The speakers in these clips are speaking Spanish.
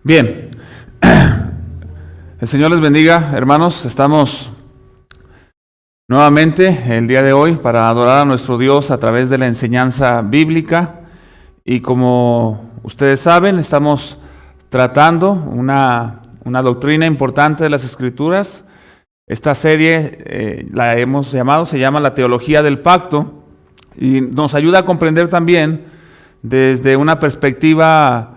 Bien, el Señor les bendiga, hermanos. Estamos nuevamente el día de hoy para adorar a nuestro Dios a través de la enseñanza bíblica. Y como ustedes saben, estamos tratando una doctrina importante de las Escrituras. Esta serie la hemos llamado, se llama La Teología del Pacto, y nos ayuda a comprender también desde una perspectiva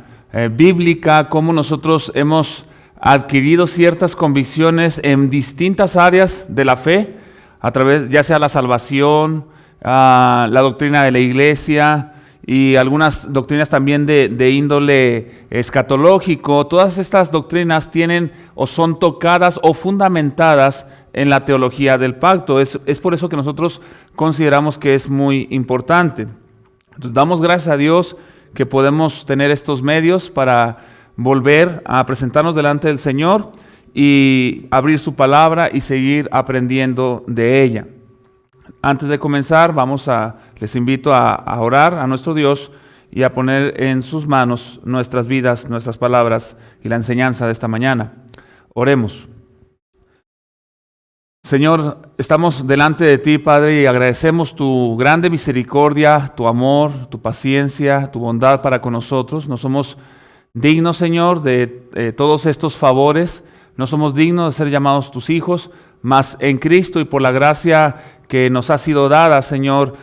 bíblica cómo nosotros hemos adquirido ciertas convicciones en distintas áreas de la fe, a través ya sea la salvación, la doctrina de la iglesia y algunas doctrinas también de índole escatológico. Todas estas doctrinas tienen o son tocadas o fundamentadas en la teología del pacto. Es por eso que nosotros consideramos que es muy importante. Entonces damos gracias a Dios que podemos tener estos medios para volver a presentarnos delante del Señor y abrir su palabra y seguir aprendiendo de ella. Antes de comenzar, les invito a orar a nuestro Dios y a poner en sus manos nuestras vidas, nuestras palabras y la enseñanza de esta mañana. Oremos. Señor, estamos delante de ti, Padre, y agradecemos tu grande misericordia, tu amor, tu paciencia, tu bondad para con nosotros. No somos dignos, Señor, de todos estos favores. No somos dignos de ser llamados tus hijos, mas en Cristo y por la gracia que nos ha sido dada, Señor,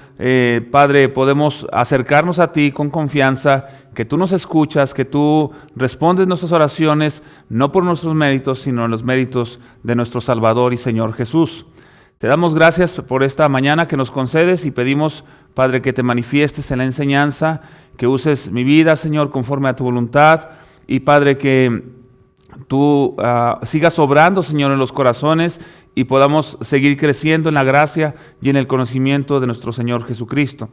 Padre, podemos acercarnos a ti con confianza, que tú nos escuchas, que tú respondes nuestras oraciones, no por nuestros méritos, sino en los méritos de nuestro Salvador y Señor Jesús. Te damos gracias por esta mañana que nos concedes y pedimos, Padre, que te manifiestes en la enseñanza, que uses mi vida, Señor, conforme a tu voluntad, y Padre, que tú sigas obrando, Señor, en los corazones y podamos seguir creciendo en la gracia y en el conocimiento de nuestro Señor Jesucristo.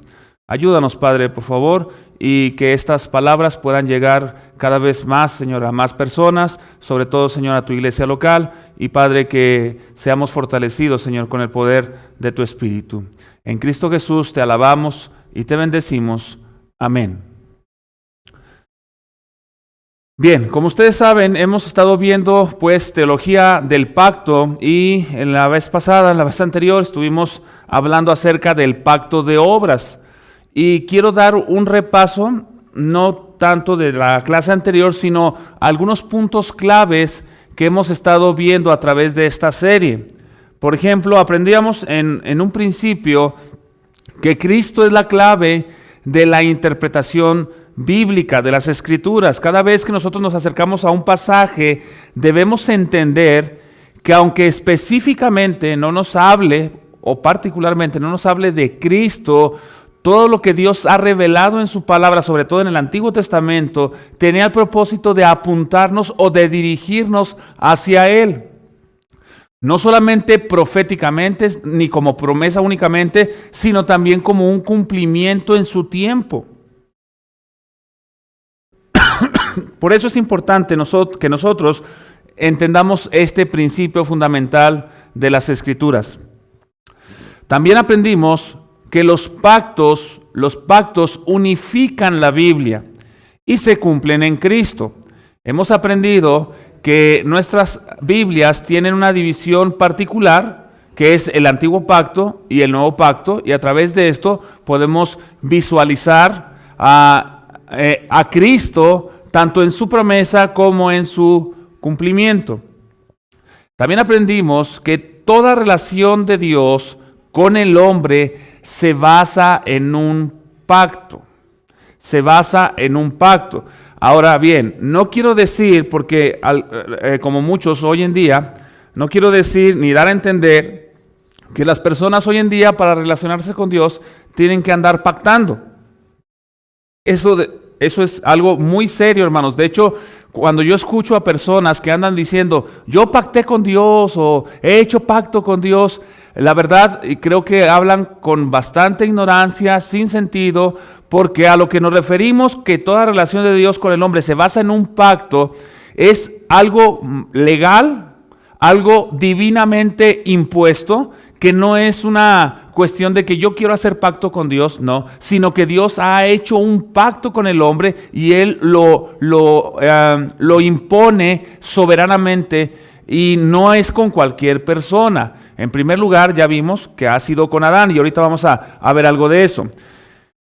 Ayúdanos, Padre, por favor, y que estas palabras puedan llegar cada vez más, Señor, a más personas, sobre todo, Señor, a tu iglesia local, y Padre, que seamos fortalecidos, Señor, con el poder de tu Espíritu. En Cristo Jesús te alabamos y te bendecimos. Amén. Bien, como ustedes saben, hemos estado viendo pues teología del pacto y en la vez anterior, estuvimos hablando acerca del pacto de obras. Y quiero dar un repaso, no tanto de la clase anterior, sino algunos puntos claves que hemos estado viendo a través de esta serie. Por ejemplo, aprendíamos en un principio que Cristo es la clave de la interpretación bíblica de las Escrituras. Cada vez que nosotros nos acercamos a un pasaje, debemos entender que aunque específicamente no nos hable, o particularmente no nos hable de Cristo, todo lo que Dios ha revelado en su palabra, sobre todo en el Antiguo Testamento, tenía el propósito de apuntarnos o de dirigirnos hacia Él. No solamente proféticamente, ni como promesa únicamente, sino también como un cumplimiento en su tiempo. Por eso es importante que nosotros entendamos este principio fundamental de las Escrituras. También aprendimos que los pactos unifican la Biblia y se cumplen en Cristo. Hemos aprendido que nuestras Biblias tienen una división particular, que es el Antiguo Pacto y el Nuevo Pacto, y a través de esto podemos visualizar a Cristo tanto en su promesa como en su cumplimiento. También aprendimos que toda relación de Dios con el hombre se basa en un pacto. Se basa en un pacto. Ahora bien, no quiero decir, porque como muchos hoy en día, no quiero decir ni dar a entender que las personas hoy en día para relacionarse con Dios tienen que andar pactando. Eso es algo muy serio, hermanos. De hecho, cuando yo escucho a personas que andan diciendo, yo pacté con Dios o he hecho pacto con Dios, la verdad creo que hablan con bastante ignorancia, sin sentido, porque a lo que nos referimos, que toda relación de Dios con el hombre se basa en un pacto, es algo legal, algo divinamente impuesto, que no es una cuestión de que yo quiero hacer pacto con Dios, no, sino que Dios ha hecho un pacto con el hombre y Él lo impone soberanamente y no es con cualquier persona. En primer lugar, ya vimos que ha sido con Adán y ahorita vamos a ver algo de eso.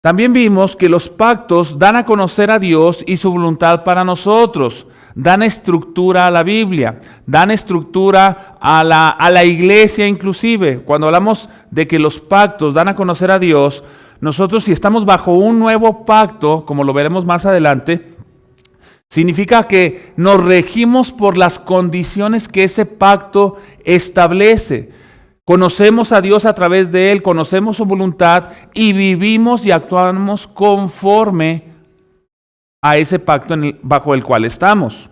También vimos que los pactos dan a conocer a Dios y su voluntad para nosotros. Dan estructura a la Biblia, dan estructura a la iglesia inclusive. Cuando hablamos de que los pactos dan a conocer a Dios, nosotros si estamos bajo un nuevo pacto, como lo veremos más adelante, significa que nos regimos por las condiciones que ese pacto establece. Conocemos a Dios a través de Él, conocemos su voluntad y vivimos y actuamos conforme a ese pacto bajo el cual estamos.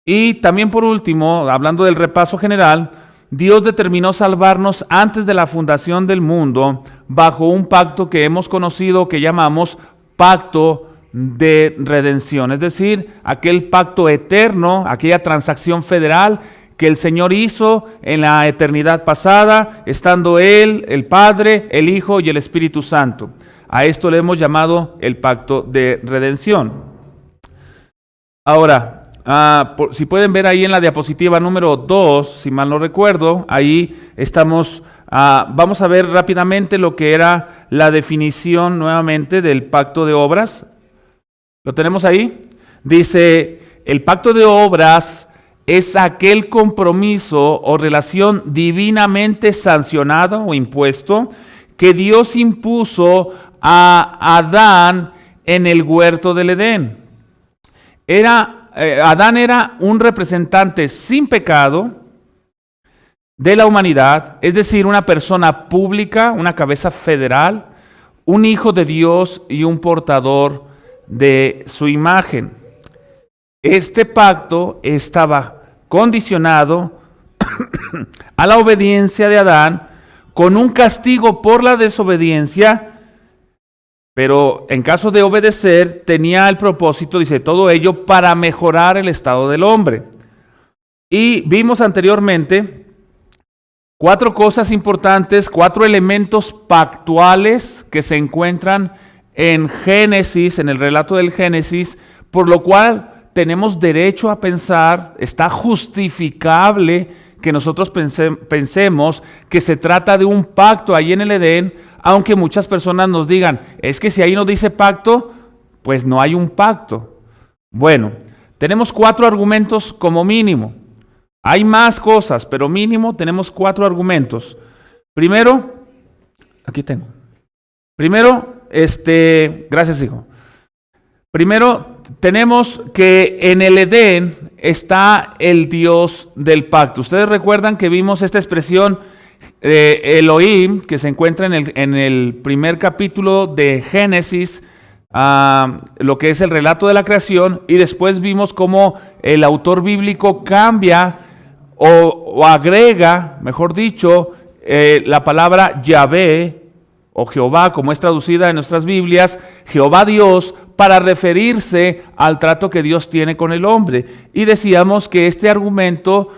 Y también por último, hablando del repaso general, Dios determinó salvarnos antes de la fundación del mundo bajo un pacto que hemos conocido que llamamos pacto de redención, es decir, aquel pacto eterno, aquella transacción federal que el Señor hizo en la eternidad pasada, estando Él, el Padre, el Hijo y el Espíritu Santo. A esto le hemos llamado el pacto de redención. Ahora, si pueden ver ahí en la diapositiva número 2, si mal no recuerdo, ahí estamos, vamos a ver rápidamente lo que era la definición nuevamente del pacto de obras. ¿Lo tenemos ahí? Dice, el pacto de obras es aquel compromiso o relación divinamente sancionado o impuesto que Dios impuso a Adán en el huerto del Edén. Adán era un representante sin pecado de la humanidad, es decir, una persona pública, una cabeza federal, un hijo de Dios y un portador de su imagen. Este pacto estaba condicionado a la obediencia de Adán con un castigo por la desobediencia, pero en caso de obedecer tenía el propósito, dice, todo ello para mejorar el estado del hombre. Y vimos anteriormente 4 cosas importantes, 4 elementos pactuales que se encuentran en Génesis, en el relato del Génesis, por lo cual tenemos derecho a pensar, está justificable que nosotros pensemos que se trata de un pacto ahí en el Edén, aunque muchas personas nos digan, es que si ahí no dice pacto, pues no hay un pacto. Bueno, tenemos 4 argumentos como mínimo. Hay más cosas, pero mínimo tenemos 4 argumentos. Primero, aquí tengo. Primero, gracias hijo. Primero, tenemos que en el Edén está el Dios del pacto. Ustedes recuerdan que vimos esta expresión Elohim, que se encuentra en el primer capítulo de Génesis, lo que es el relato de la creación, y después vimos cómo el autor bíblico cambia o agrega, mejor dicho, la palabra Yahvé o Jehová, como es traducida en nuestras Biblias, Jehová Dios, para referirse al trato que Dios tiene con el hombre. Y decíamos que este argumento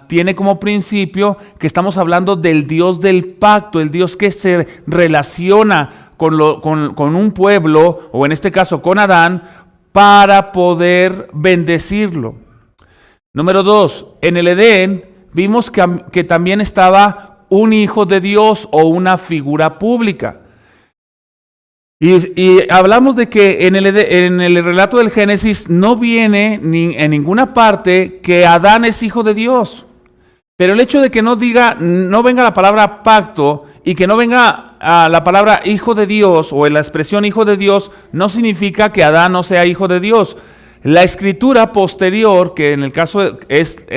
tiene como principio que estamos hablando del Dios del pacto, el Dios que se relaciona con un pueblo, o en este caso con Adán, para poder bendecirlo. Número 2, en el Edén vimos que también estaba un hijo de Dios o una figura pública. Y hablamos de que en el relato del Génesis no viene en ninguna parte que Adán es hijo de Dios. Pero el hecho de que no venga la palabra pacto y que no venga la palabra hijo de Dios o la expresión hijo de Dios, no significa que Adán no sea hijo de Dios. La escritura posterior, que en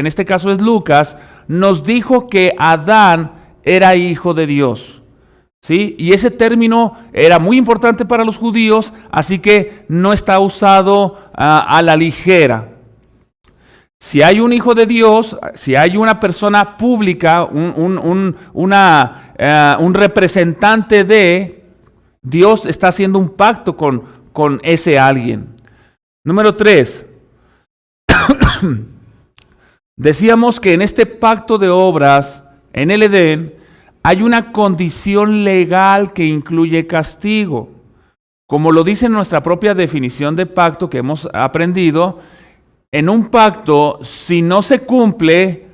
este caso es Lucas, nos dijo que Adán era hijo de Dios. ¿Sí? Y ese término era muy importante para los judíos, así que no está usado a la ligera. Si hay un hijo de Dios, si hay una persona pública, un representante de Dios, está haciendo un pacto con ese alguien. Número 3. Decíamos que en este pacto de obras, en el Edén, hay una condición legal que incluye castigo. Como lo dice nuestra propia definición de pacto que hemos aprendido, en un pacto, si no se cumple,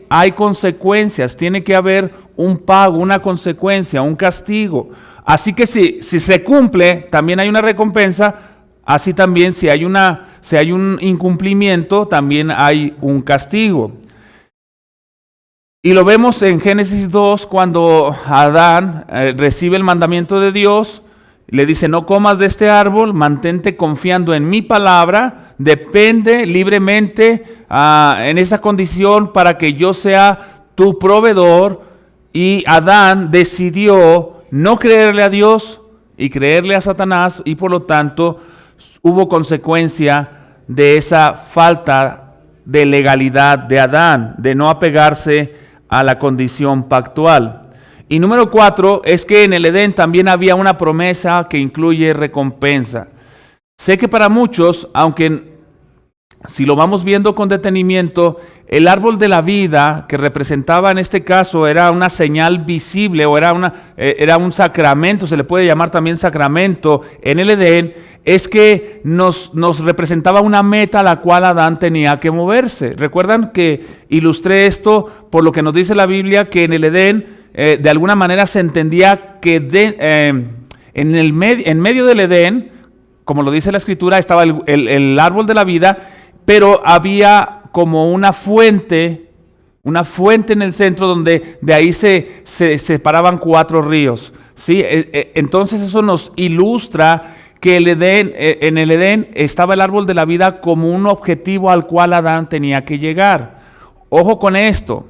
hay consecuencias, tiene que haber un pago, una consecuencia, un castigo. Así que si se cumple, también hay una recompensa. Así también si hay un incumplimiento, también hay un castigo. Y lo vemos en Génesis 2 cuando Adán recibe el mandamiento de Dios. Le dice, no comas de este árbol, mantente confiando en mi palabra, depende libremente en esa condición para que yo sea tu proveedor. Y Adán decidió no creerle a Dios y creerle a Satanás, y por lo tanto hubo consecuencia de esa falta de legalidad de Adán, de no apegarse a la condición pactual. Y número 4 es que en el Edén también había una promesa que incluye recompensa. Sé que para muchos, aunque si lo vamos viendo con detenimiento, el árbol de la vida que representaba en este caso era una señal visible o era un sacramento, se le puede llamar también sacramento en el Edén, es que nos representaba una meta a la cual Adán tenía que moverse. ¿Recuerdan que ilustré esto por lo que nos dice la Biblia, que en el Edén de alguna manera se entendía que en medio del Edén, como lo dice la Escritura, estaba el árbol de la vida, pero había como una fuente en el centro donde de ahí se separaban 4 ríos. ¿Sí? Entonces eso nos ilustra que en el Edén estaba el árbol de la vida como un objetivo al cual Adán tenía que llegar. Ojo con esto.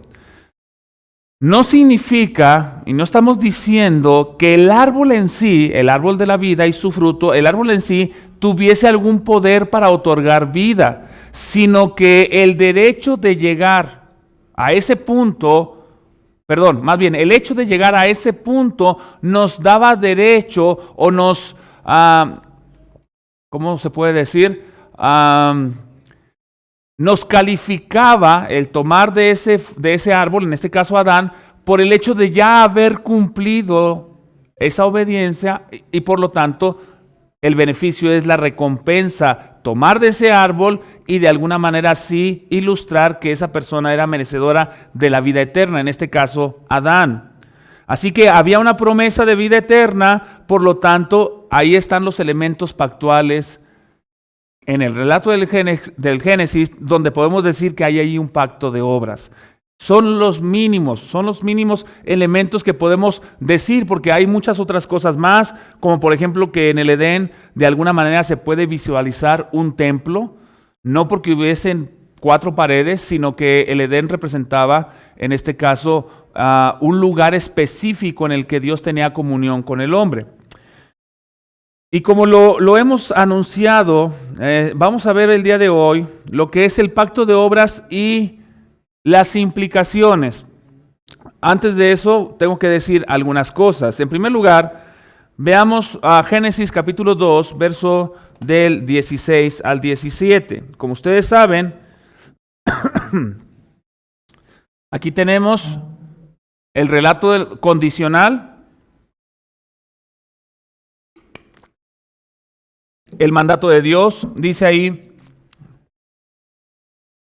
No significa, y no estamos diciendo que el árbol en sí, el árbol de la vida y su fruto, el árbol en sí tuviese algún poder para otorgar vida, sino que el derecho de llegar a ese punto, más bien, el hecho de llegar a ese punto nos daba derecho o nos, ¿cómo se puede decir? Nos calificaba el tomar de ese árbol, en este caso Adán, por el hecho de ya haber cumplido esa obediencia y por lo tanto el beneficio es la recompensa, tomar de ese árbol y de alguna manera sí ilustrar que esa persona era merecedora de la vida eterna, en este caso Adán. Así que había una promesa de vida eterna, por lo tanto ahí están los elementos pactuales en el relato del Génesis, donde podemos decir que hay ahí un pacto de obras. Son los mínimos elementos que podemos decir, porque hay muchas otras cosas más, como por ejemplo que en el Edén de alguna manera se puede visualizar un templo, no porque hubiesen 4 paredes, sino que el Edén representaba, en este caso, un lugar específico en el que Dios tenía comunión con el hombre. Y como lo hemos anunciado, vamos a ver el día de hoy lo que es el pacto de obras y las implicaciones. Antes de eso, tengo que decir algunas cosas. En primer lugar, veamos a Génesis capítulo 2, verso del 16 al 17. Como ustedes saben, aquí tenemos el relato condicional, el mandato de Dios. Dice ahí,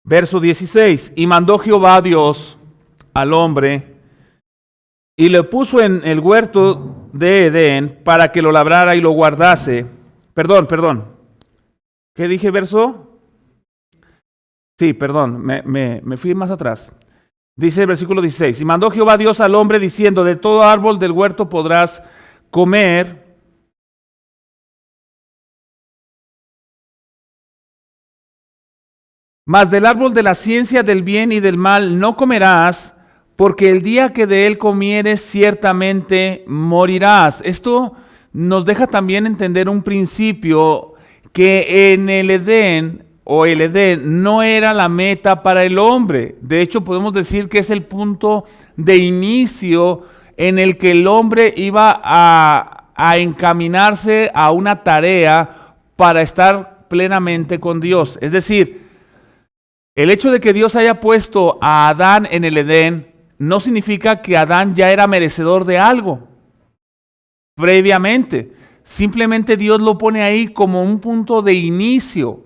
verso 16, y mandó Jehová Dios al hombre y le puso en el huerto de Edén para que lo labrara y lo guardase. Perdón. ¿Qué dije, verso? Sí, perdón, me fui más atrás. Dice el versículo 16, y mandó Jehová Dios al hombre diciendo, de todo árbol del huerto podrás comer, mas del árbol de la ciencia del bien y del mal no comerás, porque el día que de él comieres ciertamente morirás. Esto nos deja también entender un principio, que en el Edén no era la meta para el hombre. De hecho, podemos decir que es el punto de inicio en el que el hombre iba a encaminarse a una tarea para estar plenamente con Dios. Es decir, el hecho de que Dios haya puesto a Adán en el Edén no significa que Adán ya era merecedor de algo previamente. Simplemente Dios lo pone ahí como un punto de inicio.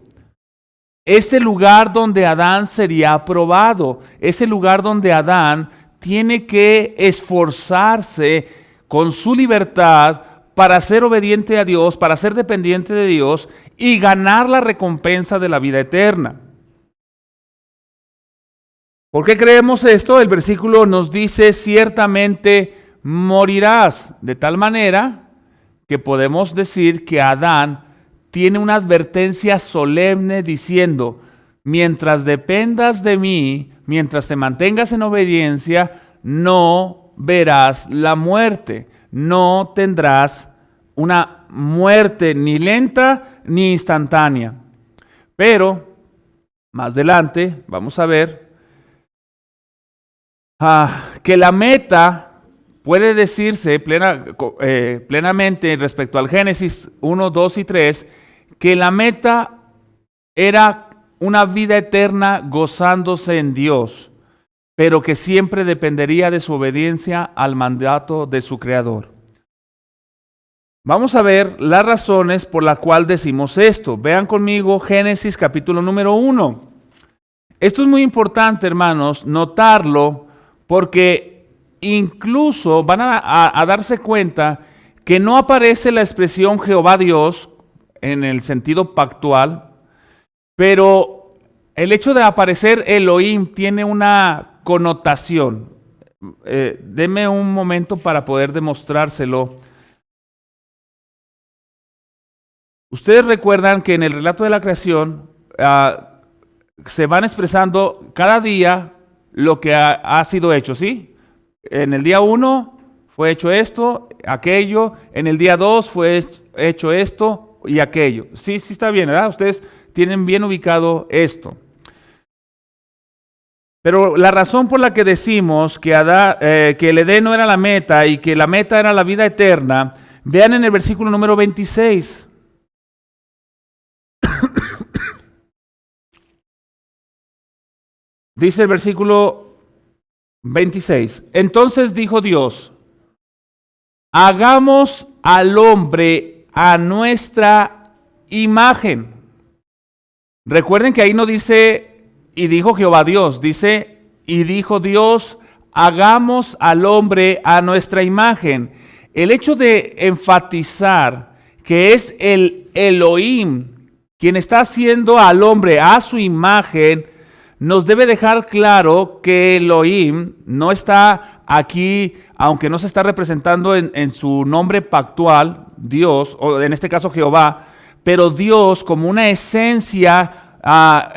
Ese lugar donde Adán sería aprobado, ese lugar donde Adán tiene que esforzarse con su libertad para ser obediente a Dios, para ser dependiente de Dios y ganar la recompensa de la vida eterna. ¿Por qué creemos esto? El versículo nos dice: ciertamente morirás. De tal manera que podemos decir que Adán tiene una advertencia solemne diciendo: mientras dependas de mí, mientras te mantengas en obediencia, no verás la muerte. No tendrás una muerte ni lenta ni instantánea. Pero más adelante vamos a ver que la meta puede decirse plenamente respecto al Génesis 1, 2 y 3, que la meta era una vida eterna gozándose en Dios, pero que siempre dependería de su obediencia al mandato de su Creador. Vamos a ver las razones por las cuales decimos esto. Vean conmigo Génesis capítulo número 1. Esto es muy importante, hermanos, notarlo, porque incluso van a darse cuenta que no aparece la expresión Jehová Dios en el sentido pactual, pero el hecho de aparecer Elohim tiene una connotación. Deme un momento para poder demostrárselo. Ustedes recuerdan que en el relato de la creación se van expresando cada día lo que ha sido hecho, ¿sí? En el día 1 fue hecho esto, aquello. En el día 2 fue hecho esto y aquello. Sí está bien, ¿verdad? Ustedes tienen bien ubicado esto. Pero la razón por la que decimos que el Edén no era la meta y que la meta era la vida eterna, vean en el versículo número 26. Dice el versículo 26. Entonces dijo Dios: hagamos al hombre a nuestra imagen. Recuerden que ahí no dice y dijo Jehová Dios, dice y dijo Dios: hagamos al hombre a nuestra imagen. El hecho de enfatizar que es el Elohim quien está haciendo al hombre a su imagen, nos debe dejar claro que Elohim no está aquí, aunque no se está representando en su nombre pactual, Dios, o en este caso Jehová, pero Dios como una esencia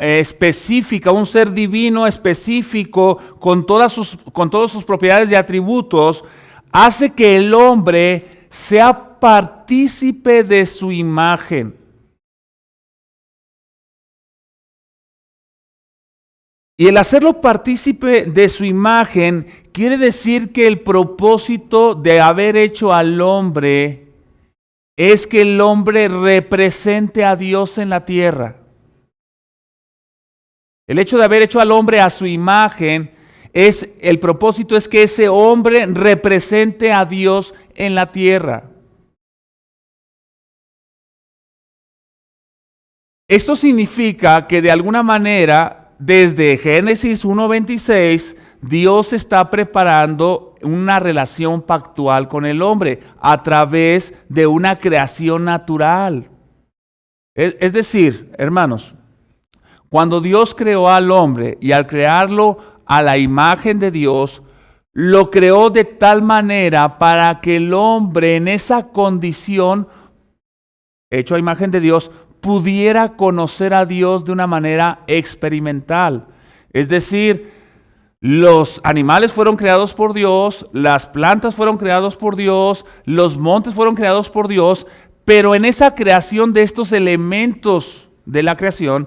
específica, un ser divino específico con todas sus propiedades y atributos, hace que el hombre sea partícipe de su imagen. Y el hacerlo partícipe de su imagen quiere decir que el propósito de haber hecho al hombre es que el hombre represente a Dios en la tierra. El hecho de haber hecho al hombre a su imagen, el propósito es que ese hombre represente a Dios en la tierra. Esto significa que de alguna manera, desde Génesis 1:26, Dios está preparando una relación pactual con el hombre a través de una creación natural. Es decir, hermanos, cuando Dios creó al hombre y al crearlo a la imagen de Dios, lo creó de tal manera para que el hombre en esa condición, hecho a imagen de Dios, pudiera conocer a Dios de una manera experimental. Es decir, los animales fueron creados por Dios, las plantas fueron creadas por Dios, los montes fueron creados por Dios, pero en esa creación de estos elementos de la creación,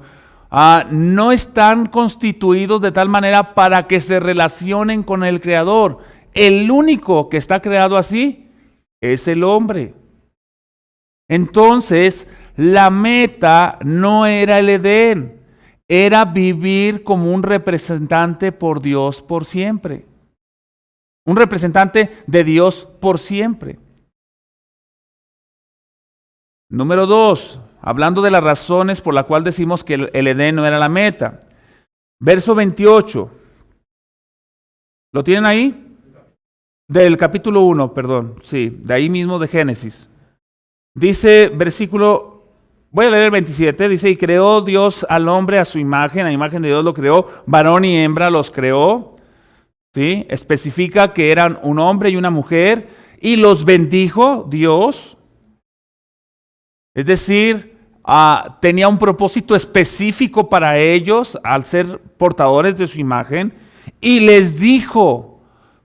no están constituidos de tal manera para que se relacionen con el Creador. El único que está creado así es el hombre. Entonces, la meta no era el Edén, era vivir como un representante por Dios por siempre. un representante de Dios por siempre. Número 2, hablando de las razones por las cuales decimos que el Edén no era la meta. Verso 28. ¿Lo tienen ahí? Del capítulo 1, perdón. Sí, de ahí mismo de Génesis. Dice versículo, voy a leer el 27, dice, y creó Dios al hombre a su imagen, a imagen de Dios lo creó, varón y hembra los creó. ¿Sí? Especifica que eran un hombre y una mujer, y los bendijo Dios. Es decir, tenía un propósito específico para ellos al ser portadores de su imagen, y les dijo,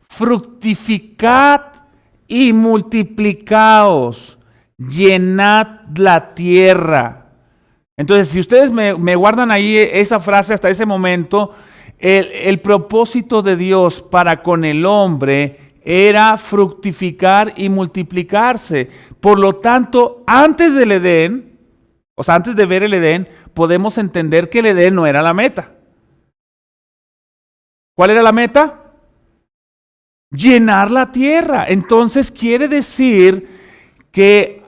fructificad y multiplicaos, llenad la tierra. Entonces, si ustedes me guardan ahí esa frase hasta ese momento, el propósito de Dios para con el hombre era fructificar y multiplicarse. Por lo tanto, antes del Edén, o sea, antes de ver el Edén, podemos entender que el Edén no era la meta. ¿Cuál era la meta? Llenar la tierra. Entonces quiere decir que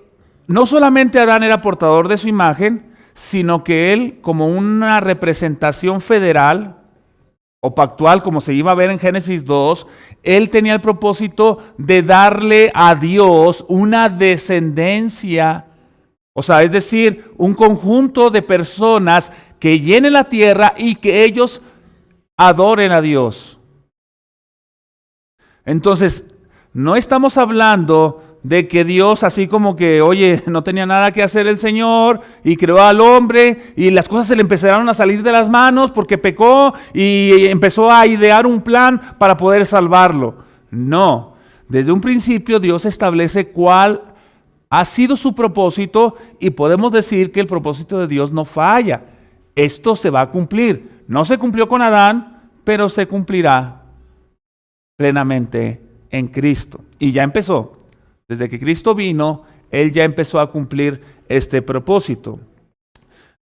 no solamente Adán era portador de su imagen, sino que él, como una representación federal o pactual, como se iba a ver en Génesis 2, él tenía el propósito de darle a Dios una descendencia, o sea, es decir, un conjunto de personas que llenen la tierra y que ellos adoren a Dios. Entonces, no estamos hablando de que Dios así como que, oye, no tenía nada que hacer el Señor y creó al hombre y las cosas se le empezaron a salir de las manos porque pecó y empezó a idear un plan para poder salvarlo. No, desde un principio Dios establece cuál ha sido su propósito y podemos decir que el propósito de Dios no falla. Esto se va a cumplir. No se cumplió con Adán, pero se cumplirá plenamente en Cristo. Y ya empezó. Desde que Cristo vino, Él ya empezó a cumplir este propósito.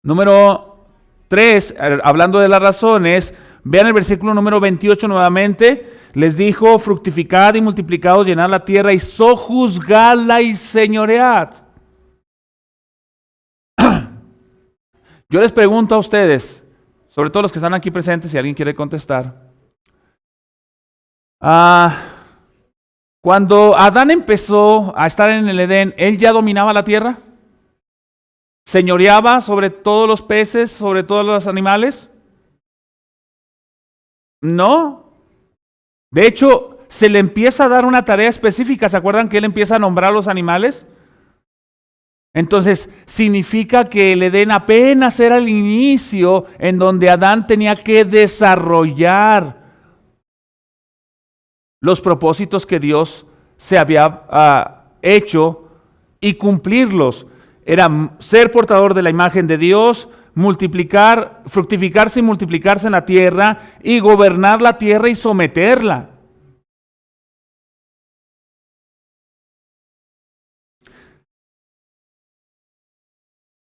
Número 3, hablando de las razones, vean el versículo número 28 nuevamente. Les dijo, fructificad y multiplicaos, llenad la tierra y sojuzgadla y señoread. Yo les pregunto a ustedes, sobre todo los que están aquí presentes, si alguien quiere contestar. Cuando Adán empezó a estar en el Edén, ¿él ya dominaba la tierra? ¿Señoreaba sobre todos los peces, sobre todos los animales? No. De hecho, se le empieza a dar una tarea específica. ¿Se acuerdan que él empieza a nombrar los animales? Entonces, significa que el Edén apenas era el inicio en donde Adán tenía que desarrollar los propósitos que Dios se había hecho y cumplirlos. Era ser portador de la imagen de Dios, multiplicar, fructificarse y multiplicarse en la tierra y gobernar la tierra y someterla.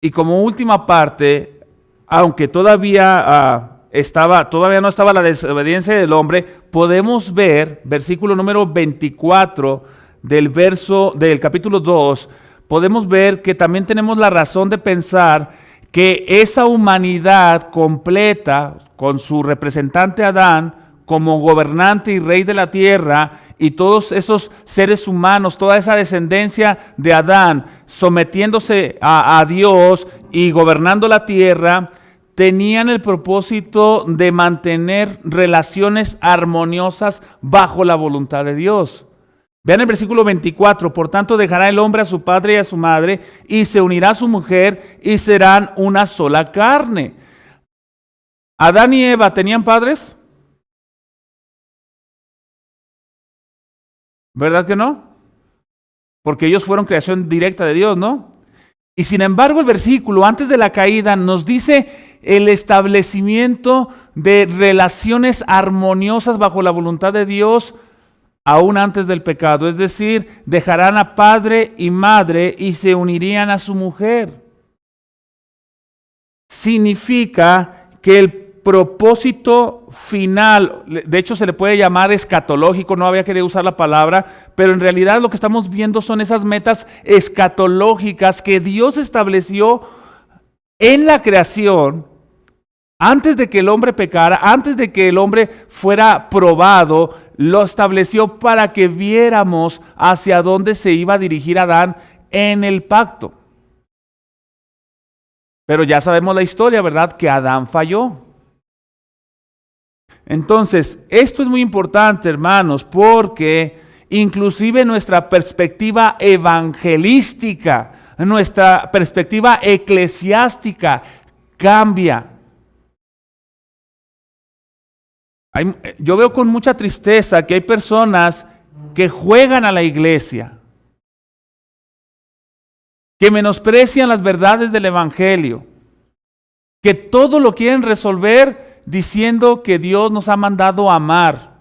Y como última parte, aunque todavía no estaba la desobediencia del hombre, podemos ver, versículo número 24 del capítulo 2, podemos ver que también tenemos la razón de pensar que esa humanidad completa, con su representante Adán, como gobernante y rey de la tierra, y todos esos seres humanos, toda esa descendencia de Adán, sometiéndose a Dios y gobernando la tierra, tenían el propósito de mantener relaciones armoniosas bajo la voluntad de Dios. Vean el versículo 24, por tanto dejará el hombre a su padre y a su madre, y se unirá a su mujer, y serán una sola carne. ¿Adán y Eva tenían padres? ¿Verdad que no? Porque ellos fueron creación directa de Dios, ¿no? Y sin embargo el versículo antes de la caída nos dice el establecimiento de relaciones armoniosas bajo la voluntad de Dios aún antes del pecado. Es decir, dejarán a padre y madre y se unirían a su mujer. Significa que el propósito final. De hecho, se le puede llamar escatológico, no había querido usar la palabra, pero en realidad lo que estamos viendo son esas metas escatológicas que Dios estableció en la creación antes de que el hombre pecara, antes de que el hombre fuera probado. Lo estableció para que viéramos hacia dónde se iba a dirigir Adán en el pacto. Pero ya sabemos la historia, ¿verdad? Que Adán falló. Entonces, esto es muy importante, hermanos, porque inclusive nuestra perspectiva evangelística, nuestra perspectiva eclesiástica cambia. Yo veo con mucha tristeza que hay personas que juegan a la iglesia, que menosprecian las verdades del evangelio, que todo lo quieren resolver diciendo que Dios nos ha mandado a amar.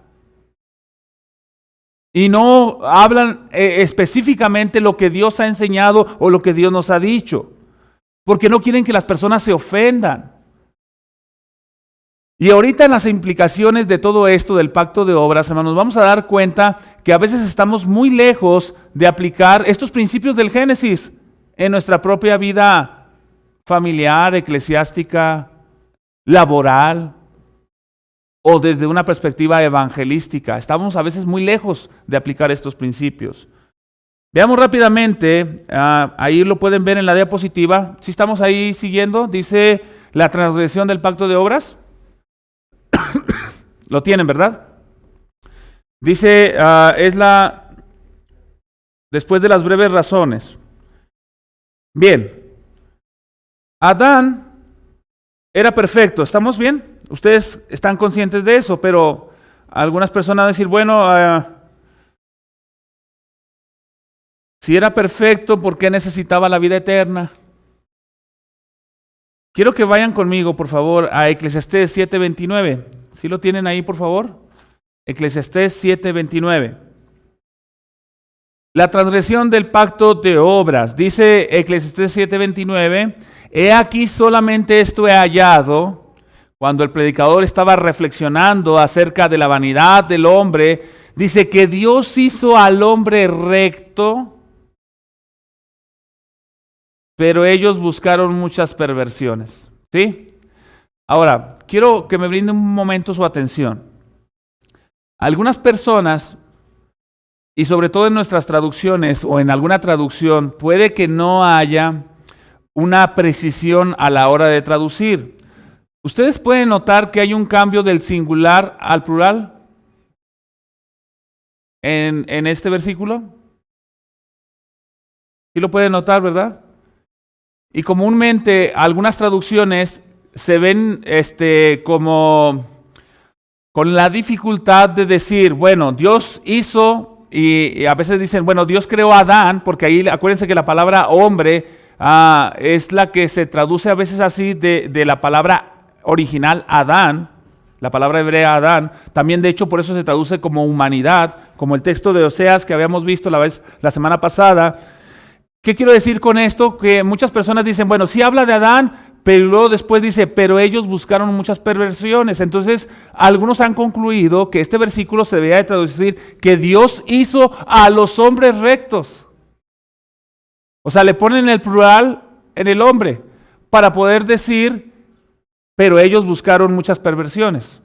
Y no hablan específicamente lo que Dios ha enseñado o lo que Dios nos ha dicho, porque no quieren que las personas se ofendan. Y ahorita en las implicaciones de todo esto del pacto de obras, hermanos, vamos a dar cuenta que a veces estamos muy lejos de aplicar estos principios del Génesis en nuestra propia vida familiar, eclesiástica, laboral o desde una perspectiva evangelística. Estamos a veces muy lejos de aplicar estos principios. Veamos rápidamente, ahí lo pueden ver en la diapositiva. ¿Sí estamos ahí siguiendo? Dice la transgresión del pacto de obras. Lo tienen, ¿verdad? Dice, después de las breves razones. Bien, Adán era perfecto, ¿estamos bien? Ustedes están conscientes de eso, pero algunas personas van a decir, bueno, si era perfecto, ¿por qué necesitaba la vida eterna? Quiero que vayan conmigo, por favor, a Eclesiastés 7:29. ¿Sí lo tienen ahí, por favor? Eclesiastés 7:29. La transgresión del pacto de obras. Dice Eclesiastés 7:29, he aquí solamente esto he hallado. Cuando el predicador estaba reflexionando acerca de la vanidad del hombre, dice que Dios hizo al hombre recto, pero ellos buscaron muchas perversiones. ¿Sí? Ahora, quiero que me brinde un momento su atención. Algunas personas, y sobre todo en nuestras traducciones o en alguna traducción, puede que no haya una precisión a la hora de traducir. ¿Ustedes pueden notar que hay un cambio del singular al plural en este versículo? Sí lo pueden notar, ¿verdad? Y comúnmente algunas traducciones se ven como con la dificultad de decir, bueno, Dios hizo, y a veces dicen, bueno, Dios creó a Adán, porque ahí acuérdense que la palabra hombre es la que se traduce a veces así de la palabra original Adán, la palabra hebrea Adán. También de hecho por eso se traduce como humanidad, como el texto de Oseas que habíamos visto la semana pasada. ¿Qué quiero decir con esto? Que muchas personas dicen, bueno, sí habla de Adán, pero luego después dice, pero ellos buscaron muchas perversiones. Entonces, algunos han concluido que este versículo se debería de traducir que Dios hizo a los hombres rectos. O sea, le ponen el plural en el hombre para poder decir, pero ellos buscaron muchas perversiones.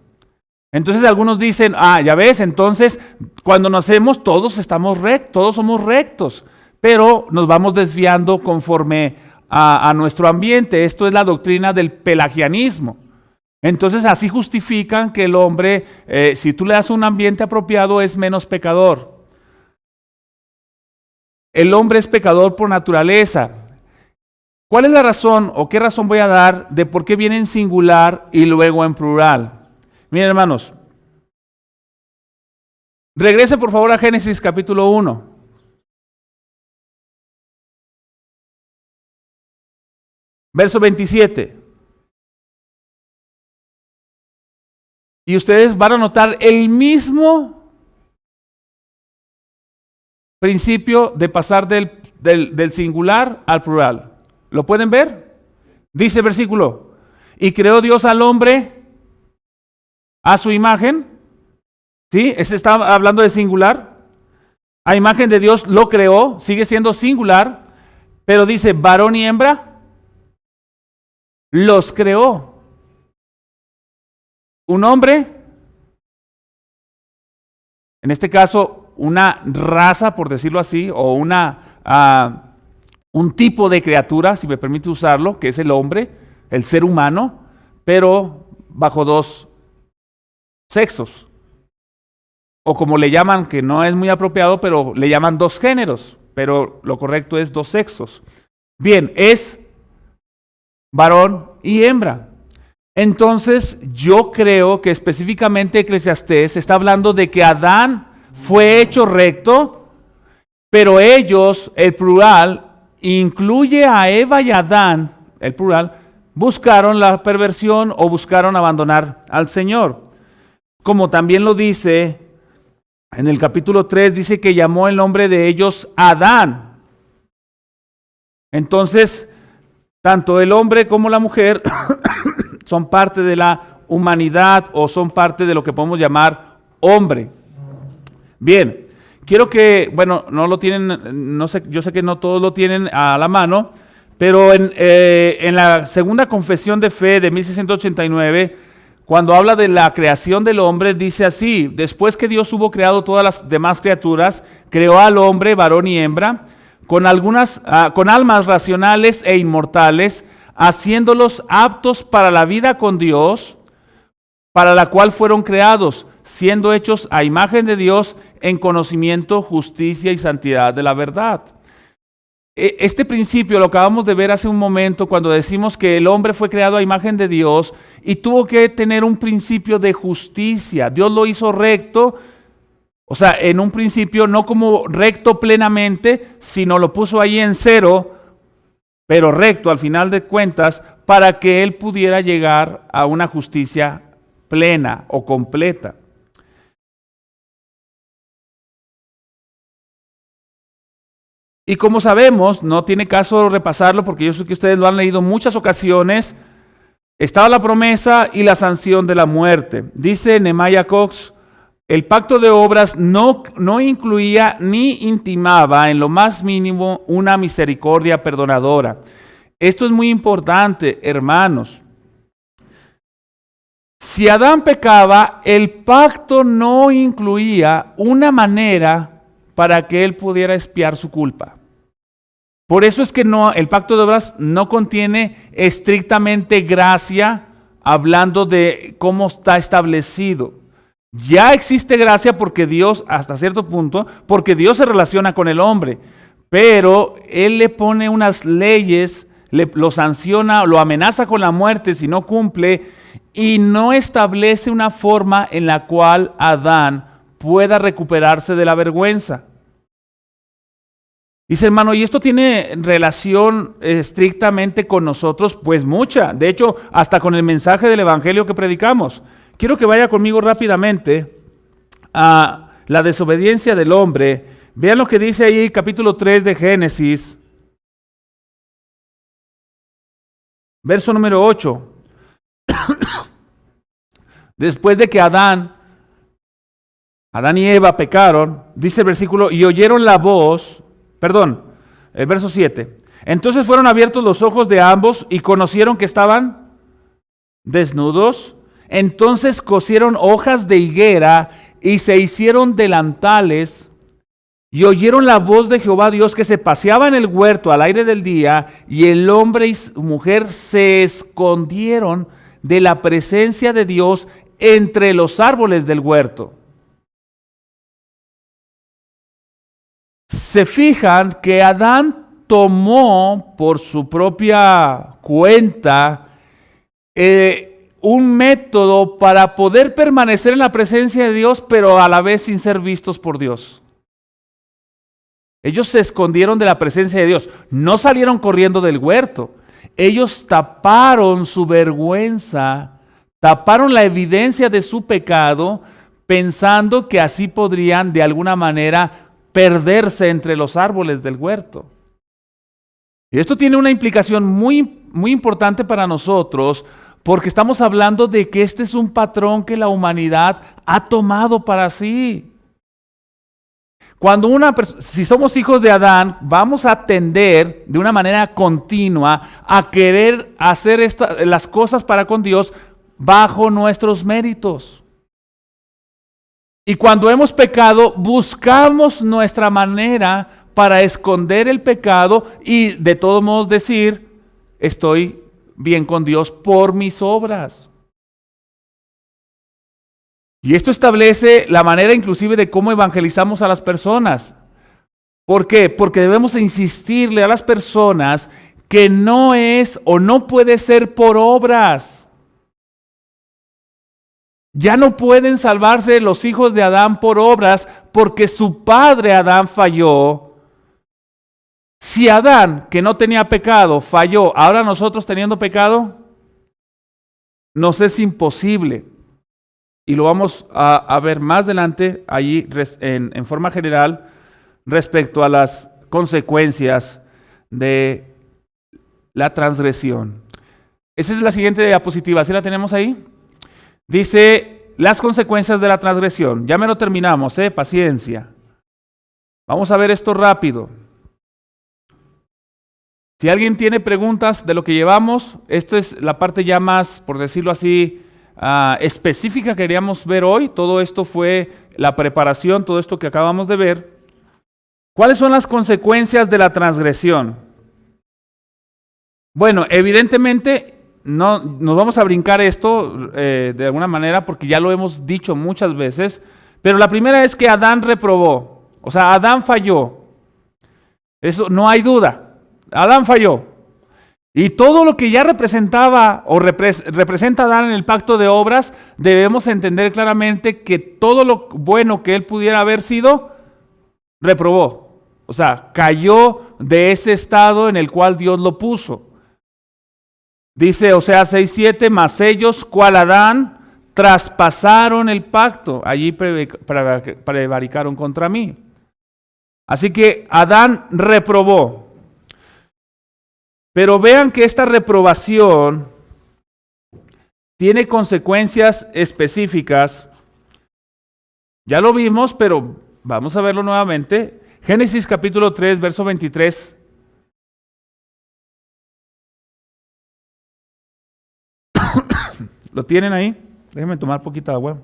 Entonces algunos dicen, ya ves, entonces cuando nacemos todos estamos rectos, todos somos rectos, pero nos vamos desviando conforme a nuestro ambiente. Esto es la doctrina del pelagianismo. Entonces así justifican que el hombre, si tú le das un ambiente apropiado, es menos pecador. El hombre es pecador por naturaleza. ¿Cuál es la razón o qué razón voy a dar de por qué viene en singular y luego en plural? Miren, hermanos, regrese por favor a Génesis capítulo 1. Verso 27. Y ustedes van a notar el mismo principio de pasar del singular al plural. ¿Lo pueden ver? Dice el versículo, y creó Dios al hombre a su imagen. ¿Sí? Ese está hablando de singular. A imagen de Dios lo creó, sigue siendo singular, pero dice varón y hembra los creó. Un hombre, en este caso una raza, por decirlo así, o un tipo de criatura, si me permite usarlo, que es el hombre, el ser humano, pero bajo dos sexos. O como le llaman, que no es muy apropiado, pero le llaman dos géneros, pero lo correcto es dos sexos. Bien, es varón y hembra. Entonces, yo creo que específicamente Eclesiastés está hablando de que Adán fue hecho recto, pero ellos, el plural, incluye a Eva y Adán, el plural, buscaron la perversión o buscaron abandonar al Señor. Como también lo dice en el capítulo 3, dice que llamó el nombre de ellos Adán. Entonces, tanto el hombre como la mujer son parte de la humanidad o son parte de lo que podemos llamar hombre. Bien, quiero que, bueno, no lo tienen, no sé, yo sé que no todos lo tienen a la mano, pero en la segunda confesión de fe de 1689, cuando habla de la creación del hombre, dice así: después que Dios hubo creado todas las demás criaturas, creó al hombre, varón y hembra, con almas racionales e inmortales, haciéndolos aptos para la vida con Dios, para la cual fueron creados, siendo hechos a imagen de Dios en conocimiento, justicia y santidad de la verdad. Este principio lo acabamos de ver hace un momento cuando decimos que el hombre fue creado a imagen de Dios y tuvo que tener un principio de justicia. Dios lo hizo recto, o sea, en un principio no como recto plenamente, sino lo puso ahí en cero, pero recto al final de cuentas, para que él pudiera llegar a una justicia plena o completa. Y como sabemos, no tiene caso repasarlo porque yo sé que ustedes lo han leído en muchas ocasiones, estaba la promesa y la sanción de la muerte. Dice Nehemiah Cox: el pacto de obras no incluía ni intimaba en lo más mínimo una misericordia perdonadora. Esto es muy importante, hermanos. Si Adán pecaba, el pacto no incluía una manera para que él pudiera expiar su culpa. Por eso es que el pacto de obras no contiene estrictamente gracia, hablando de cómo está establecido. Ya existe gracia porque Dios, hasta cierto punto, porque Dios se relaciona con el hombre, pero Él le pone unas leyes, lo sanciona, lo amenaza con la muerte si no cumple, y no establece una forma en la cual Adán pueda recuperarse de la vergüenza. Dice, hermano, ¿y esto tiene relación estrictamente con nosotros? Pues mucha. De hecho, hasta con el mensaje del evangelio que predicamos. Quiero que vaya conmigo rápidamente a la desobediencia del hombre. Vean lo que dice ahí, capítulo 3 de Génesis, verso número 8. Después de que Adán y Eva pecaron, dice el versículo, y oyeron la voz. El verso 7. Entonces fueron abiertos los ojos de ambos y conocieron que estaban desnudos. Entonces cosieron hojas de higuera y se hicieron delantales. Y oyeron la voz de Jehová Dios que se paseaba en el huerto al aire del día, y el hombre y su mujer se escondieron de la presencia de Dios entre los árboles del huerto. Se fijan que Adán tomó por su propia cuenta un método para poder permanecer en la presencia de Dios, pero a la vez sin ser vistos por Dios. Ellos se escondieron de la presencia de Dios, no salieron corriendo del huerto. Ellos taparon su vergüenza, taparon la evidencia de su pecado, pensando que así podrían de alguna manera perderse entre los árboles del huerto. Y esto tiene una implicación muy, muy importante para nosotros, Porque estamos hablando de que este es un patrón que la humanidad ha tomado para sí. Cuando si somos hijos de Adán, vamos a tender de una manera continua a querer hacer las cosas para con Dios bajo nuestros méritos. Y cuando hemos pecado, buscamos nuestra manera para esconder el pecado y de todos modos decir, estoy bien con Dios por mis obras. Y esto establece la manera inclusive de cómo evangelizamos a las personas. ¿Por qué? Porque debemos insistirle a las personas que no es o no puede ser por obras. Ya no pueden salvarse los hijos de Adán por obras porque su padre Adán falló. Si Adán, que no tenía pecado, falló, ahora nosotros teniendo pecado, nos es imposible. Y lo vamos a ver más adelante, allí en forma general, respecto a las consecuencias de la transgresión. Esa es la siguiente diapositiva, ¿sí la tenemos ahí? Dice, las consecuencias de la transgresión. Ya me lo terminamos, paciencia. Vamos a ver esto rápido. Si alguien tiene preguntas de lo que llevamos, esta es la parte ya más, por decirlo así, específica que queríamos ver hoy. Todo esto fue la preparación, todo esto que acabamos de ver. ¿Cuáles son las consecuencias de la transgresión? Bueno, evidentemente no nos vamos a brincar esto de alguna manera porque ya lo hemos dicho muchas veces, pero la primera es que Adán reprobó, o sea, Adán falló. Eso no hay duda. Adán falló. Y todo lo que ya representaba o representa Adán en el pacto de obras, debemos entender claramente que todo lo bueno que él pudiera haber sido, reprobó. O sea, cayó de ese estado en el cual Dios lo puso. Dice Oseas 6:7, mas ellos, cual Adán, traspasaron el pacto. Allí prevaricaron contra mí. Así que Adán reprobó. Pero vean que esta reprobación tiene consecuencias específicas. Ya lo vimos, pero vamos a verlo nuevamente. Génesis capítulo 3, verso 23. ¿Lo tienen ahí? Déjenme tomar poquita agua.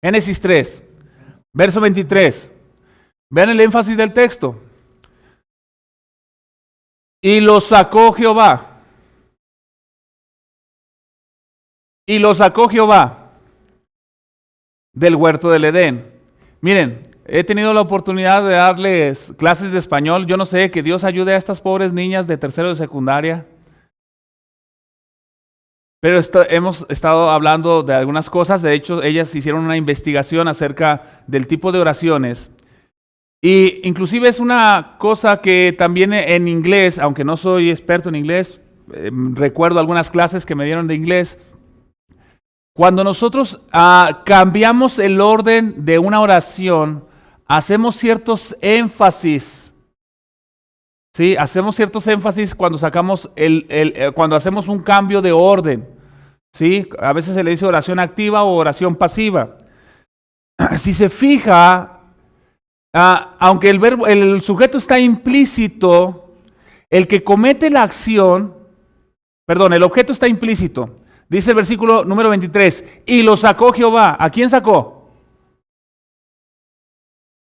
Génesis 3, verso 23. Vean el énfasis del texto. Y lo sacó Jehová. Y lo sacó Jehová del huerto del Edén. Miren, he tenido la oportunidad de darles clases de español. Yo no sé, que Dios ayude a estas pobres niñas de tercero de secundaria. Pero hemos estado hablando de algunas cosas. De hecho, ellas hicieron una investigación acerca del tipo de oraciones. Y inclusive es una cosa que también en inglés, aunque no soy experto en inglés, recuerdo algunas clases que me dieron de inglés. Cuando nosotros cambiamos el orden de una oración, hacemos ciertos énfasis. Sí, hacemos ciertos énfasis cuando sacamos cuando hacemos un cambio de orden. Sí, a veces se le dice oración activa o oración pasiva. Si se fija, aunque el sujeto está implícito, el que comete la acción, el objeto está implícito. Dice el versículo número 23, y lo sacó Jehová. ¿A quién sacó?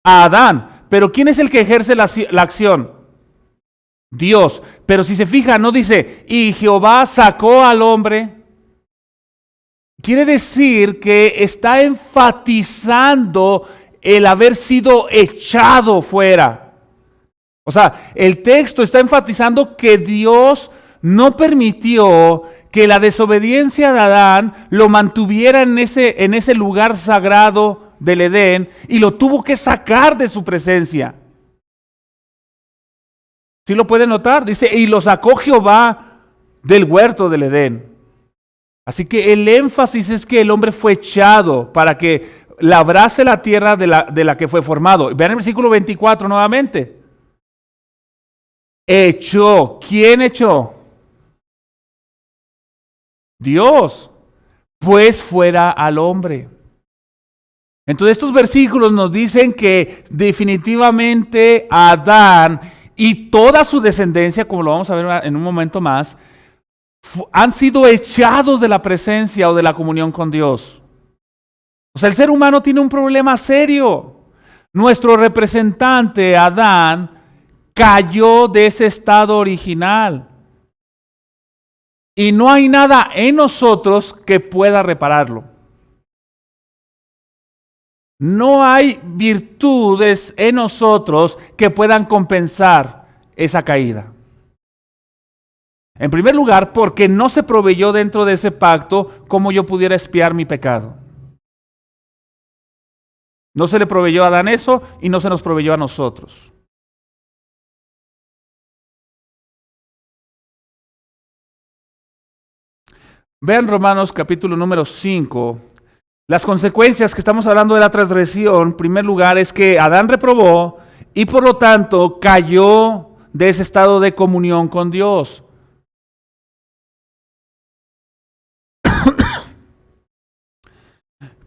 A Adán. Pero ¿quién es el que ejerce la acción? Dios. Pero si se fija, no dice, y Jehová sacó al hombre. Quiere decir que está enfatizando el haber sido echado fuera. O sea, el texto está enfatizando que Dios no permitió que la desobediencia de Adán lo mantuviera en ese lugar sagrado del Edén y lo tuvo que sacar de su presencia. ¿Sí lo pueden notar? Dice, y lo sacó Jehová del huerto del Edén. Así que el énfasis es que el hombre fue echado para que labrase la tierra de la que fue formado. Vean el versículo 24 nuevamente. Echó. ¿Quién echó? Dios. Pues fuera al hombre. Entonces estos versículos nos dicen que definitivamente Adán y toda su descendencia, como lo vamos a ver en un momento más, han sido echados de la presencia o de la comunión con Dios. O sea, el ser humano tiene un problema serio. Nuestro representante, Adán, cayó de ese estado original. Y no hay nada en nosotros que pueda repararlo. No hay virtudes en nosotros que puedan compensar esa caída. En primer lugar, porque no se proveyó dentro de ese pacto cómo yo pudiera expiar mi pecado. No se le proveyó a Adán eso y no se nos proveyó a nosotros. Vean Romanos capítulo número 5. Las consecuencias que estamos hablando de la transgresión, en primer lugar, es que Adán reprobó y por lo tanto cayó de ese estado de comunión con Dios.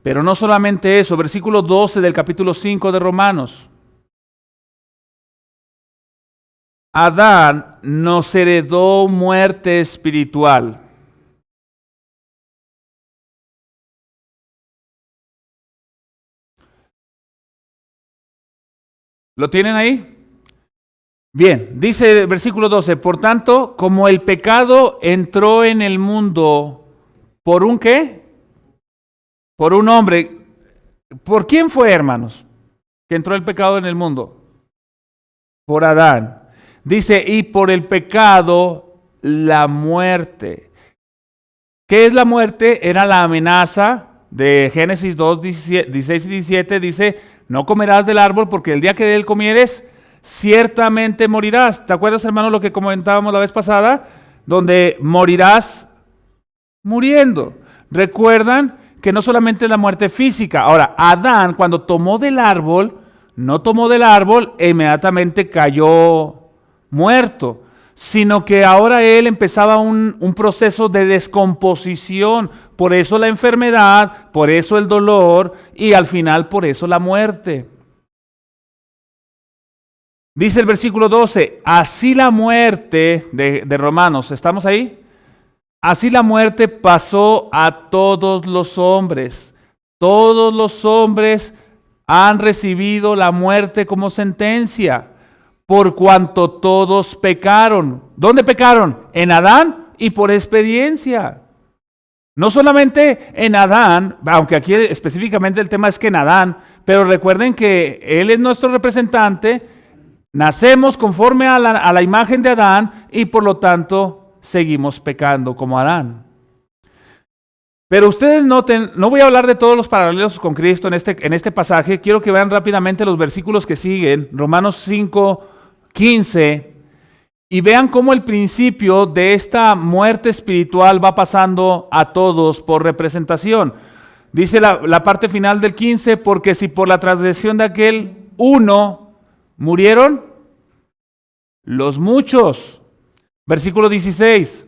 Pero no solamente eso, versículo 12 del capítulo 5 de Romanos. Adán nos heredó muerte espiritual. ¿Lo tienen ahí? Bien, dice el versículo 12, por tanto, como el pecado entró en el mundo, ¿por un qué? Por un hombre. ¿Por quién fue, hermanos, que entró el pecado en el mundo? Por Adán. Dice, y por el pecado, la muerte. ¿Qué es la muerte? Era la amenaza de Génesis 2, 16 y 17, dice, no comerás del árbol porque el día que de él comieres, ciertamente morirás. ¿Te acuerdas, hermano, lo que comentábamos la vez pasada? Donde morirás muriendo. ¿Recuerdan? Que no solamente es la muerte física. Ahora, Adán cuando tomó del árbol, no tomó del árbol e inmediatamente cayó muerto, sino que ahora él empezaba un proceso de descomposición. Por eso la enfermedad, por eso el dolor y al final por eso la muerte. Dice el versículo 12, así la muerte de Romanos, ¿estamos ahí? Así la muerte pasó a todos los hombres. Todos los hombres han recibido la muerte como sentencia, por cuanto todos pecaron. ¿Dónde pecaron? En Adán y por experiencia. No solamente en Adán, aunque aquí específicamente el tema es que en Adán, pero recuerden que él es nuestro representante, nacemos conforme a la imagen de Adán y por lo tanto seguimos pecando como Adán. Pero ustedes noten, no voy a hablar de todos los paralelos con Cristo en este pasaje, quiero que vean rápidamente los versículos que siguen, Romanos 5, 15, y vean cómo el principio de esta muerte espiritual va pasando a todos por representación. Dice la parte final del 15, porque si por la transgresión de aquel uno murieron los muchos. Versículo 16,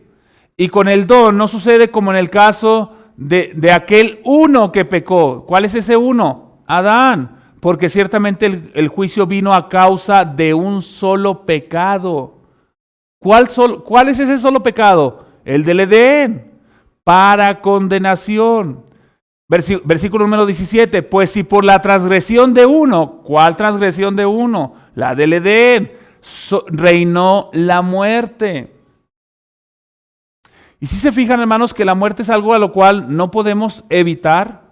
y con el don no sucede como en el caso de aquel uno que pecó. ¿Cuál es ese uno? Adán, porque ciertamente el juicio vino a causa de un solo pecado. ¿Cuál es ese solo pecado? El del Edén, para condenación. Versículo número 17, pues si por la transgresión de uno, ¿cuál transgresión de uno? La del Edén. Reinó la muerte. Y si se fijan, hermanos, que la muerte es algo a lo cual no podemos evitar.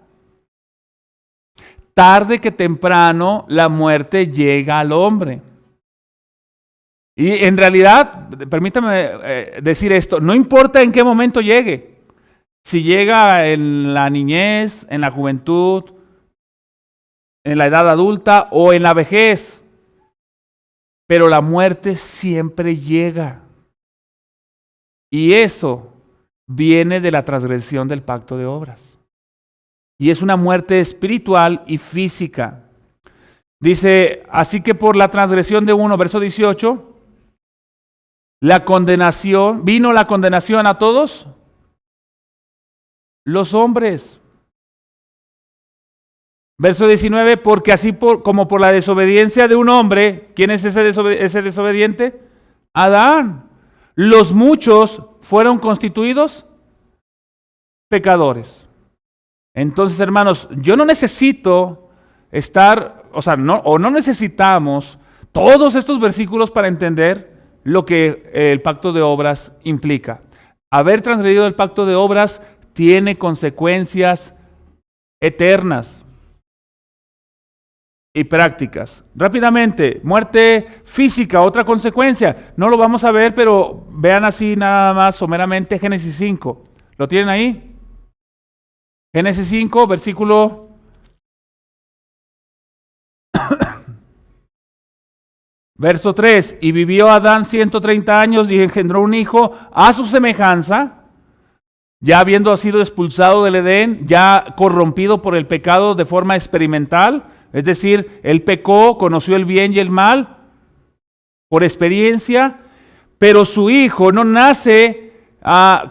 Tarde que temprano la muerte llega al hombre. Y en realidad, permítame decir esto, no importa en qué momento llegue. Si llega en la niñez, en la juventud, en la edad adulta o en la vejez. Pero la muerte siempre llega. Y eso viene de la transgresión del pacto de obras. y es una muerte espiritual y física. Dice, así que por la transgresión de uno, verso 18, vino la condenación a todos los hombres. Verso 19, porque así como por la desobediencia de un hombre, ¿quién es ese desobediente? Adán. Los muchos fueron constituidos pecadores. Entonces, hermanos, yo no necesito no necesitamos todos estos versículos para entender lo que el pacto de obras implica. Haber transgredido el pacto de obras tiene consecuencias eternas y prácticas. Rápidamente, muerte física, otra consecuencia. No lo vamos a ver, pero vean así nada más someramente Génesis 5. ¿Lo tienen ahí? Génesis 5, versículo verso 3, y vivió Adán 130 años y engendró un hijo a su semejanza, ya habiendo sido expulsado del Edén, ya corrompido por el pecado de forma experimental, es decir, él pecó, conoció el bien y el mal por experiencia, pero su hijo no nace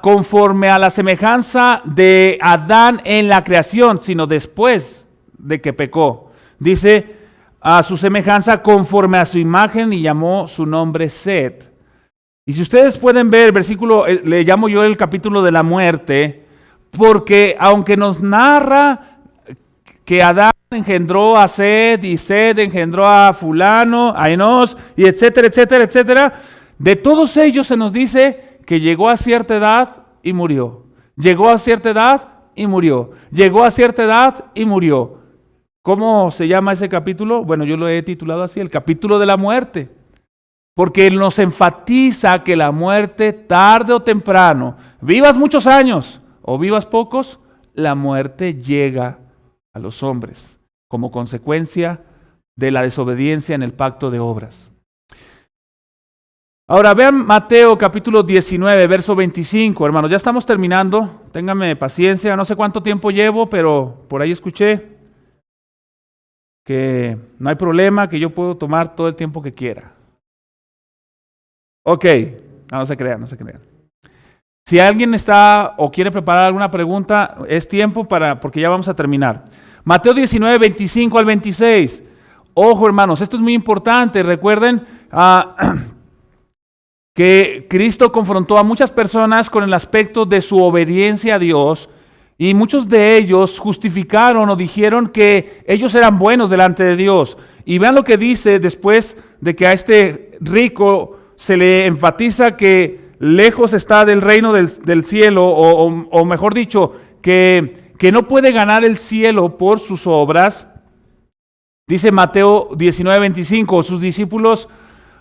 conforme a la semejanza de Adán en la creación, sino después de que pecó. Dice, a su semejanza conforme a su imagen, y llamó su nombre Set. Y si ustedes pueden ver el versículo, le llamo yo el capítulo de la muerte, porque aunque nos narra que Adán engendró a Set y Set engendró a fulano, a Enos, y etcétera, etcétera, etcétera, de todos ellos se nos dice que llegó a cierta edad y murió. Llegó a cierta edad y murió. Llegó a cierta edad y murió. ¿Cómo se llama ese capítulo? Bueno, yo lo he titulado así, el capítulo de la muerte. Porque él nos enfatiza que la muerte, tarde o temprano, vivas muchos años o vivas pocos, la muerte llega a los hombres como consecuencia de la desobediencia en el pacto de obras. Ahora vean Mateo capítulo 19, verso 25. Hermanos, ya estamos terminando. Ténganme paciencia. No sé cuánto tiempo llevo, pero por ahí escuché que no hay problema, que yo puedo tomar todo el tiempo que quiera. Ok, no se crean, no se crean. Si alguien está o quiere preparar alguna pregunta, es tiempo porque ya vamos a terminar. Mateo 19, 25 al 26. Ojo, hermanos, esto es muy importante. Recuerden que Cristo confrontó a muchas personas con el aspecto de su obediencia a Dios, y muchos de ellos justificaron o dijeron que ellos eran buenos delante de Dios. Y vean lo que dice después de que a este rico se le enfatiza que lejos está del reino del cielo, o mejor dicho, que no puede ganar el cielo por sus obras. Dice Mateo 19, 25, sus discípulos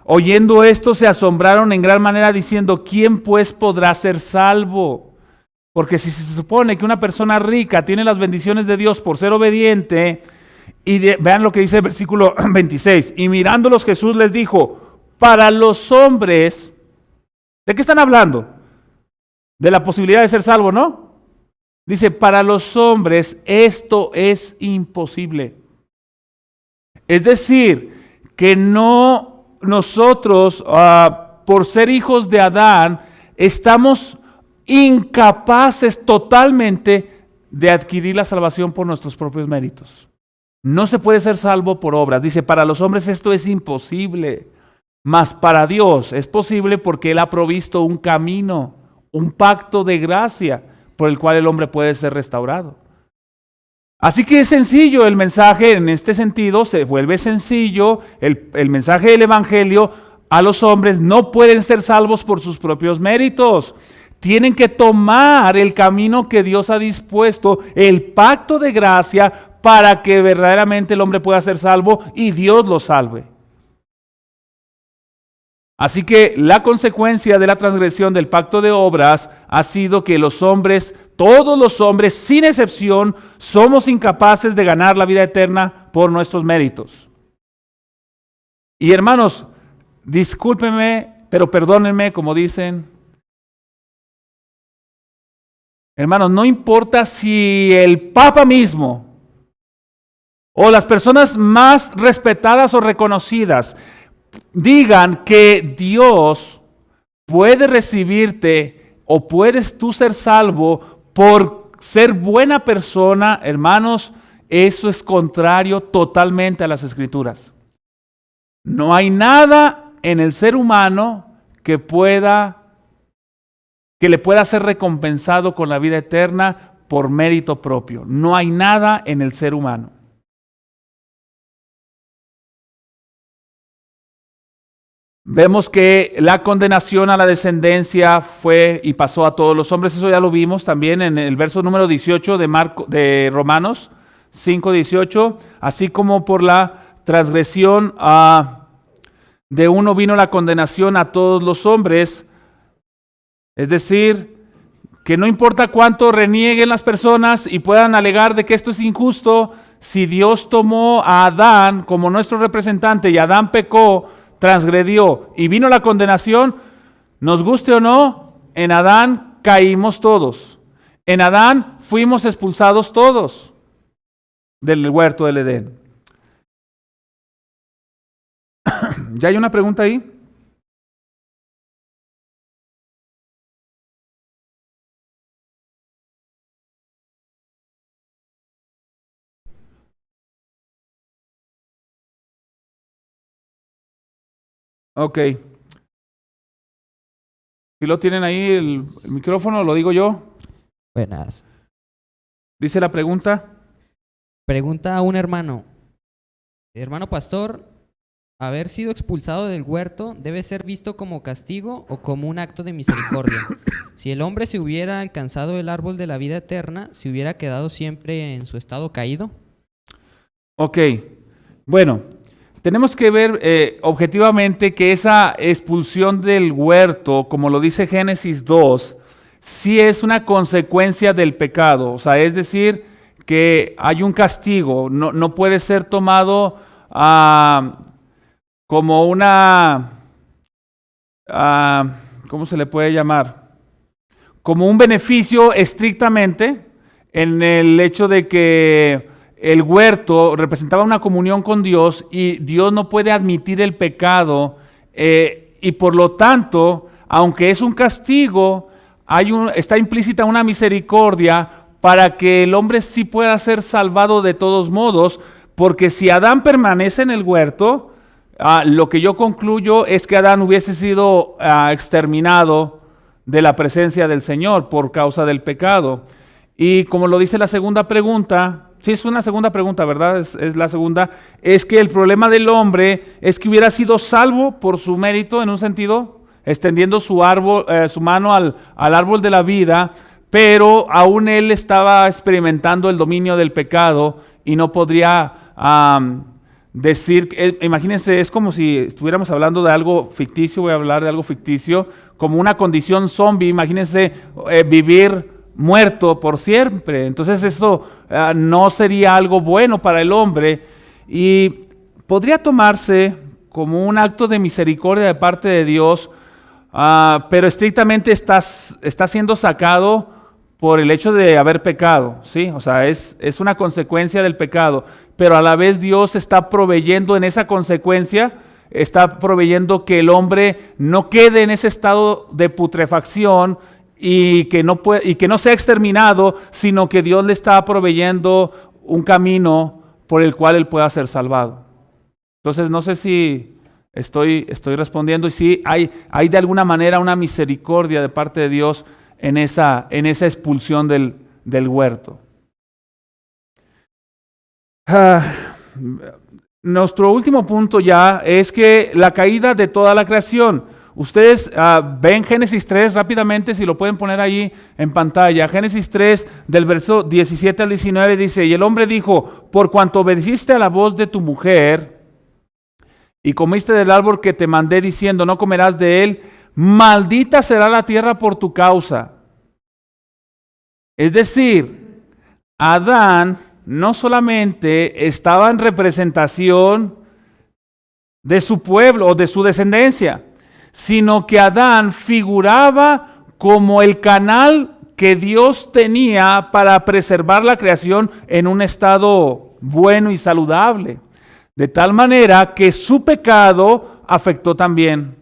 oyendo esto se asombraron en gran manera diciendo, ¿quién pues podrá ser salvo? Porque si se supone que una persona rica tiene las bendiciones de Dios por ser obediente, vean lo que dice el versículo 26, y mirándolos Jesús les dijo, para los hombres, ¿de qué están hablando? De la posibilidad de ser salvo, ¿no? Dice, para los hombres esto es imposible. Es decir, que no nosotros, por ser hijos de Adán, estamos incapaces totalmente de adquirir la salvación por nuestros propios méritos. No se puede ser salvo por obras. Dice, para los hombres esto es imposible, mas para Dios es posible porque Él ha provisto un camino, un pacto de gracia por el cual el hombre puede ser restaurado. Así que es sencillo el mensaje, en este sentido se vuelve sencillo el mensaje del Evangelio a los hombres. No pueden ser salvos por sus propios méritos. Tienen que tomar el camino que Dios ha dispuesto, el pacto de gracia, para que verdaderamente el hombre pueda ser salvo y Dios lo salve. Así que la consecuencia de la transgresión del pacto de obras ha sido que los hombres, todos los hombres, sin excepción, somos incapaces de ganar la vida eterna por nuestros méritos. Y hermanos, discúlpenme, pero perdónenme, como dicen, Hermanos, no importa si el Papa mismo o las personas más respetadas o reconocidas digan que Dios puede recibirte o puedes tú ser salvo por ser buena persona, hermanos, eso es contrario totalmente a las Escrituras. No hay nada en el ser humano que le pueda ser recompensado con la vida eterna por mérito propio. No hay nada en el ser humano. Vemos que la condenación a la descendencia fue y pasó a todos los hombres. Eso ya lo vimos también en el verso número 18 de Romanos 5:18. Así como por la transgresión de uno vino la condenación a todos los hombres. Es decir, que no importa cuánto renieguen las personas y puedan alegar de que esto es injusto, si Dios tomó a Adán como nuestro representante y Adán pecó, transgredió y vino la condenación, nos guste o no, en Adán caímos todos. En Adán fuimos expulsados todos del huerto del Edén. ¿Ya hay una pregunta ahí? Ok. Si lo tienen ahí el micrófono, lo digo yo. Buenas. Dice la pregunta. Pregunta a un hermano. Hermano pastor, haber sido expulsado del huerto debe ser visto como castigo o como un acto de misericordia. Si el hombre se hubiera alcanzado el árbol de la vida eterna, ¿se hubiera quedado siempre en su estado caído? Ok. Bueno, tenemos que ver objetivamente que esa expulsión del huerto, como lo dice Génesis 2, sí es una consecuencia del pecado. O sea, es decir, que hay un castigo. No puede ser tomado como una, ¿cómo se le puede llamar? Como un beneficio estrictamente en el hecho de que el huerto representaba una comunión con Dios y Dios no puede admitir el pecado y por lo tanto, aunque es un castigo, está implícita una misericordia para que el hombre sí pueda ser salvado de todos modos, porque si Adán permanece en el huerto, lo que yo concluyo es que Adán hubiese sido exterminado de la presencia del Señor por causa del pecado. Y como lo dice la segunda pregunta, sí es una segunda pregunta, ¿verdad? Es la segunda, es que el problema del hombre es que hubiera sido salvo por su mérito, en un sentido, extendiendo su mano al árbol de la vida, pero aún él estaba experimentando el dominio del pecado y no podría decir, imagínense, es como si estuviéramos hablando de algo ficticio, voy a hablar de algo ficticio, como una condición zombie, imagínense vivir muerto por siempre. Entonces eso no sería algo bueno para el hombre y podría tomarse como un acto de misericordia de parte de Dios, pero estrictamente está siendo sacado por el hecho de haber pecado, ¿sí? O sea, es una consecuencia del pecado, pero a la vez Dios está proveyendo en esa consecuencia, está proveyendo que el hombre no quede en ese estado de putrefacción y que no sea exterminado, sino que Dios le está proveyendo un camino por el cual él pueda ser salvado. Entonces, no sé si estoy respondiendo y si hay de alguna manera una misericordia de parte de Dios en esa expulsión del huerto. Nuestro último punto ya es que la caída de toda la creación. Ustedes ven Génesis 3 rápidamente, si lo pueden poner ahí en pantalla. Génesis 3 del verso 17 al 19 dice, y el hombre dijo, por cuanto obedeciste a la voz de tu mujer y comiste del árbol que te mandé diciendo, no comerás de él, maldita será la tierra por tu causa. Es decir, Adán no solamente estaba en representación de su pueblo o de su descendencia, sino que Adán figuraba como el canal que Dios tenía para preservar la creación en un estado bueno y saludable. De tal manera que su pecado afectó también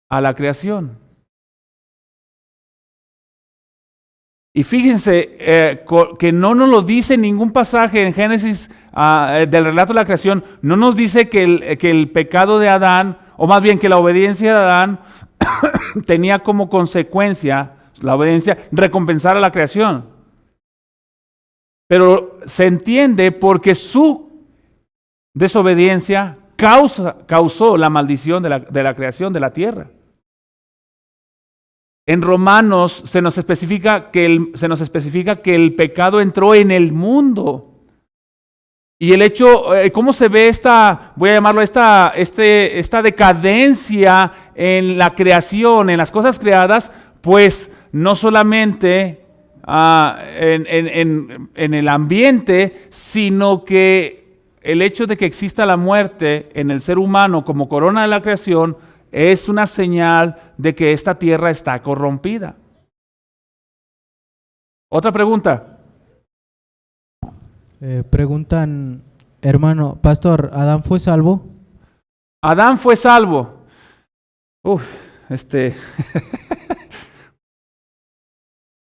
a la creación. Y fíjense que no nos lo dice ningún pasaje en Génesis del relato de la creación, no nos dice que el pecado de Adán, o más bien que la obediencia de Adán tenía como consecuencia, la obediencia, recompensar a la creación. Pero se entiende porque su desobediencia causó la maldición de la creación de la tierra. En Romanos se nos especifica que el pecado entró en el mundo. Y el hecho, ¿cómo se ve voy a llamarlo esta decadencia en la creación, en las cosas creadas? Pues no solamente en el ambiente, sino que el hecho de que exista la muerte en el ser humano como corona de la creación es una señal de que esta tierra está corrompida. Otra pregunta. Preguntan, hermano, pastor, ¿Adán fue salvo? Adán fue salvo.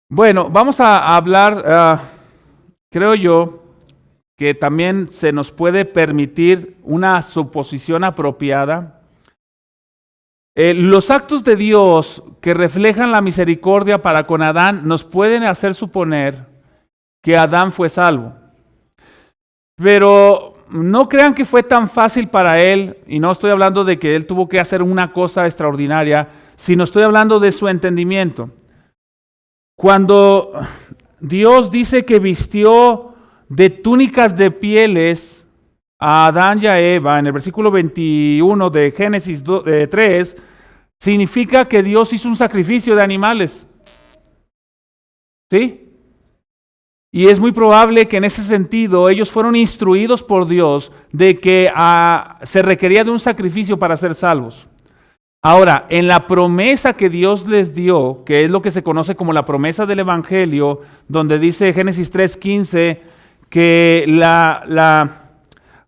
Bueno, vamos a hablar, creo yo, que también se nos puede permitir una suposición apropiada. Los actos de Dios que reflejan la misericordia para con Adán nos pueden hacer suponer que Adán fue salvo. Pero no crean que fue tan fácil para él, y no estoy hablando de que él tuvo que hacer una cosa extraordinaria, sino estoy hablando de su entendimiento. Cuando Dios dice que vistió de túnicas de pieles a Adán y a Eva, en el versículo 21 de Génesis 3, significa que Dios hizo un sacrificio de animales. ¿Sí? Y es muy probable que en ese sentido ellos fueron instruidos por Dios de que se requería de un sacrificio para ser salvos. Ahora, en la promesa que Dios les dio, que es lo que se conoce como la promesa del Evangelio, donde dice Génesis 3:15 que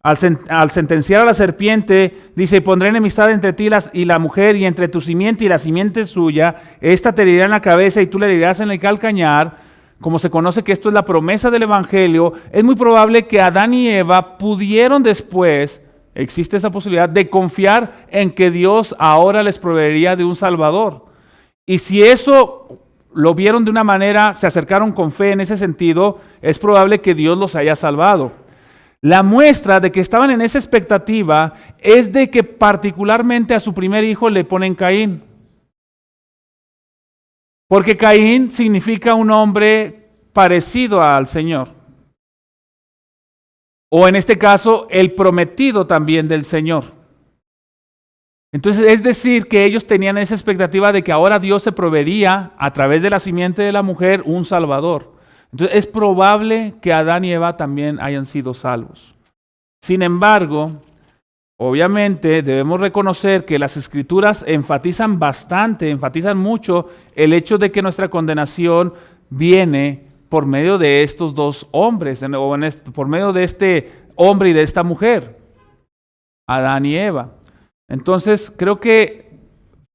al sentenciar a la serpiente, dice, pondré enemistad entre ti y la mujer, y entre tu simiente y la simiente suya, esta te herirá en la cabeza y tú le herirás en el calcañar. Como se conoce que esto es la promesa del Evangelio, es muy probable que Adán y Eva pudieron después, existe esa posibilidad, de confiar en que Dios ahora les proveería de un Salvador. Y si eso lo vieron de una manera, se acercaron con fe en ese sentido, es probable que Dios los haya salvado. La muestra de que estaban en esa expectativa es de que particularmente a su primer hijo le ponen Caín. Porque Caín significa un hombre parecido al Señor. O en este caso, el prometido también del Señor. Entonces, es decir, que ellos tenían esa expectativa de que ahora Dios se proveería a través de la simiente de la mujer un Salvador. Entonces, es probable que Adán y Eva también hayan sido salvos. Sin embargo, obviamente debemos reconocer que las Escrituras enfatizan mucho el hecho de que nuestra condenación viene por medio de estos dos hombres, por medio de este hombre y de esta mujer, Adán y Eva. Entonces, creo que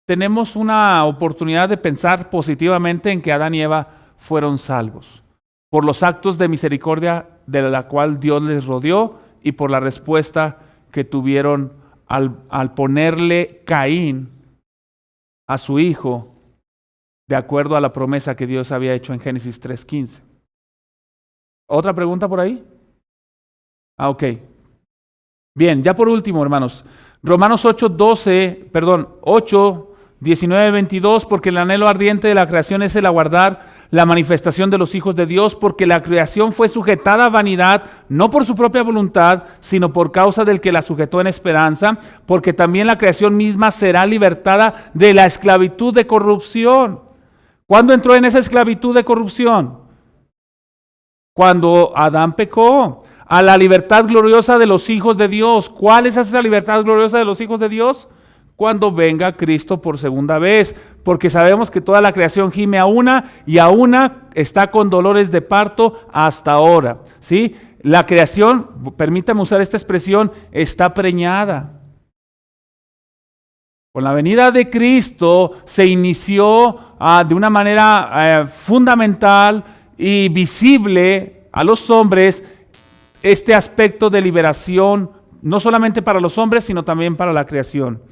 tenemos una oportunidad de pensar positivamente en que Adán y Eva fueron salvos por los actos de misericordia de la cual Dios les rodeó y por la respuesta que tuvieron al ponerle Caín a su hijo de acuerdo a la promesa que Dios había hecho en Génesis 3:15. ¿Otra pregunta por ahí? Ok. Bien, ya por último, hermanos. Romanos 8:19-22, porque el anhelo ardiente de la creación es el aguardar la manifestación de los hijos de Dios, porque la creación fue sujetada a vanidad, no por su propia voluntad, sino por causa del que la sujetó en esperanza, porque también la creación misma será libertada de la esclavitud de corrupción. ¿Cuándo entró en esa esclavitud de corrupción? Cuando Adán pecó. A la libertad gloriosa de los hijos de Dios. ¿Cuál es esa libertad gloriosa de los hijos de Dios? Cuando venga Cristo por segunda vez, porque sabemos que toda la creación gime a una y a una está con dolores de parto hasta ahora, ¿sí? La creación, permítame usar esta expresión, está preñada. Con la venida de Cristo se inició de una manera fundamental y visible a los hombres este aspecto de liberación, no solamente para los hombres, sino también para la creación.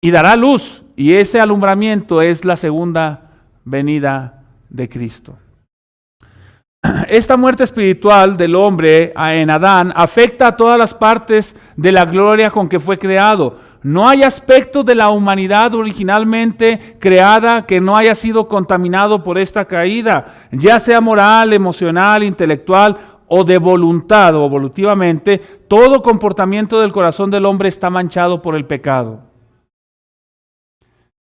Y dará luz, y ese alumbramiento es la segunda venida de Cristo. Esta muerte espiritual del hombre en Adán afecta a todas las partes de la gloria con que fue creado. No hay aspecto de la humanidad originalmente creada que no haya sido contaminado por esta caída, ya sea moral, emocional, intelectual o de voluntad o evolutivamente. Todo comportamiento del corazón del hombre está manchado por el pecado.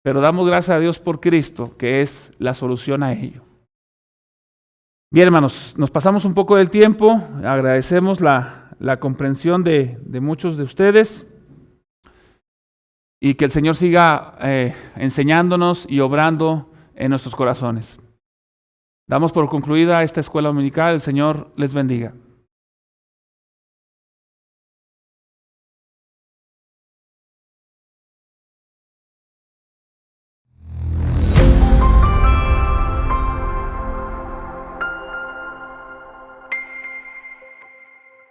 Pero damos gracias a Dios por Cristo, que es la solución a ello. Bien, hermanos, nos pasamos un poco del tiempo, agradecemos la comprensión de muchos de ustedes y que el Señor siga enseñándonos y obrando en nuestros corazones. Damos por concluida esta escuela dominical, el Señor les bendiga.